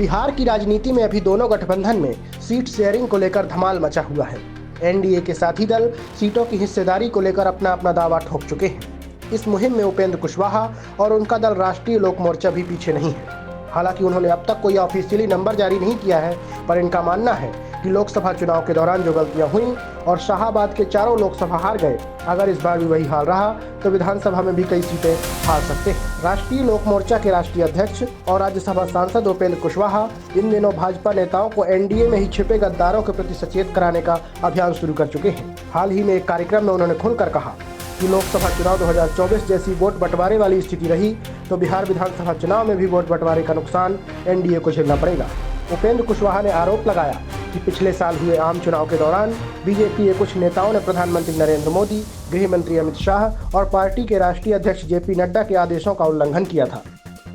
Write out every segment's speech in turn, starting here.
बिहार की राजनीति में अभी दोनों गठबंधन में सीट शेयरिंग को लेकर धमाल मचा हुआ है। एनडीए के साथी दल सीटों की हिस्सेदारी को लेकर अपना अपना दावा ठोक चुके हैं। इस मुहिम में उपेंद्र कुशवाहा और उनका दल राष्ट्रीय लोक मोर्चा भी पीछे नहीं है। हालांकि उन्होंने अब तक कोई ऑफिशियली नंबर जारी नहीं किया है, पर इनका मानना है कि लोकसभा चुनाव के दौरान जो गलतियां हुई और शाहाबाद के चारों लोकसभा हार गए, अगर इस बार भी वही हाल रहा तो विधानसभा में भी कई सीटें हार सकते हैं। राष्ट्रीय लोक मोर्चा के राष्ट्रीय अध्यक्ष और राज्यसभा सांसद उपेंद्र कुशवाहा इन दिनों भाजपा नेताओं को एनडीए में ही छिपे गद्दारों के प्रति सचेत कराने का अभियान शुरू कर चुके हैं। हाल ही में एक कार्यक्रम में उन्होंने खुलकर कहा कि लोकसभा चुनाव 2024 जैसी वोट बंटवारे वाली स्थिति रही तो बिहार विधानसभा चुनाव में भी वोट बंटवारे का नुकसान एनडीए को झेलना पड़ेगा। उपेंद्र कुशवाहा ने आरोप लगाया कि पिछले साल हुए आम चुनाव के दौरान बीजेपी के कुछ नेताओं ने प्रधानमंत्री नरेंद्र मोदी, गृह मंत्री अमित शाह और पार्टी के राष्ट्रीय अध्यक्ष जेपी नड्डा के आदेशों का उल्लंघन किया था।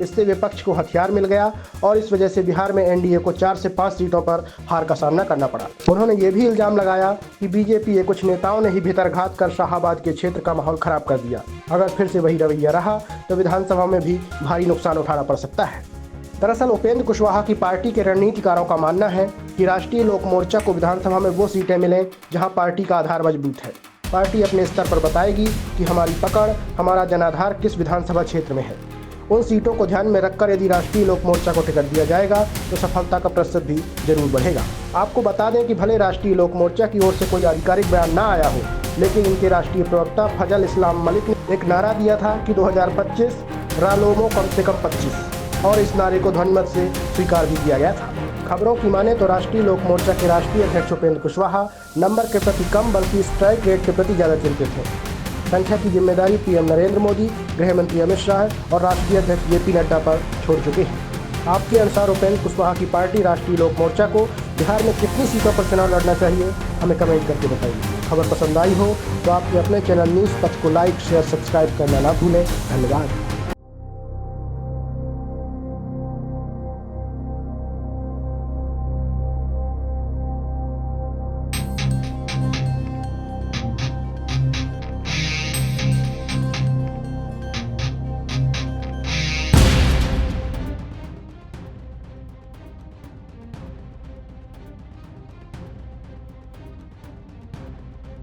इससे विपक्ष को हथियार मिल गया और इस वजह से बिहार में एनडीए को 4 से 5 सीटों पर हार का सामना करना पड़ा। उन्होंने ये भी इल्जाम लगाया कि बीजेपी के कुछ नेताओं ने ही भीतरघात कर शाहाबाद के क्षेत्र का माहौल खराब कर दिया। अगर फिर से वही रवैया रहा तो विधानसभा में भी भारी नुकसान उठाना पड़ सकता है। दरअसल उपेंद्र कुशवाहा की पार्टी के रणनीतिकारों का मानना है कि राष्ट्रीय लोक मोर्चा को विधानसभा में वो सीटें मिलें जहां पार्टी का आधार मजबूत है। पार्टी अपने स्तर पर बताएगी कि हमारी पकड़, हमारा जनाधार किस विधानसभा क्षेत्र में है। उन सीटों को ध्यान में रखकर यदि राष्ट्रीय लोक मोर्चा को टिकट दिया जाएगा तो सफलता का प्रतिशत भी जरूर बढ़ेगा। आपको बता दें कि भले राष्ट्रीय लोक मोर्चा की ओर से कोई आधिकारिक बयान ना आया हो, लेकिन इनके राष्ट्रीय प्रवक्ता फजल इस्लाम मलिक ने एक नारा दिया था कि 2025 रालोमो कम से कम 25, और इस नारे को ध्वनिमत से स्वीकार भी किया गया था। खबरों की माने तो राष्ट्रीय लोक मोर्चा के राष्ट्रीय अध्यक्ष उपेंद्र कुशवाहा नंबर के प्रति कम बल्कि स्ट्राइक रेट के प्रति ज़्यादा चिंतित हैं। संख्या की जिम्मेदारी पीएम नरेंद्र मोदी, गृह मंत्री अमित शाह और राष्ट्रीय अध्यक्ष जेपी नड्डा पर छोड़ चुके हैं। आपके अनुसार उपेंद्र कुशवाहा की पार्टी राष्ट्रीय लोक मोर्चा को बिहार में कितनी सीटों पर चुनाव लड़ना चाहिए, हमें कमेंट करके बताइए। खबर पसंद आई हो तो आपके अपने चैनल न्यूज़ पथ को लाइक, शेयर, सब्सक्राइब करना ना भूलें। धन्यवाद।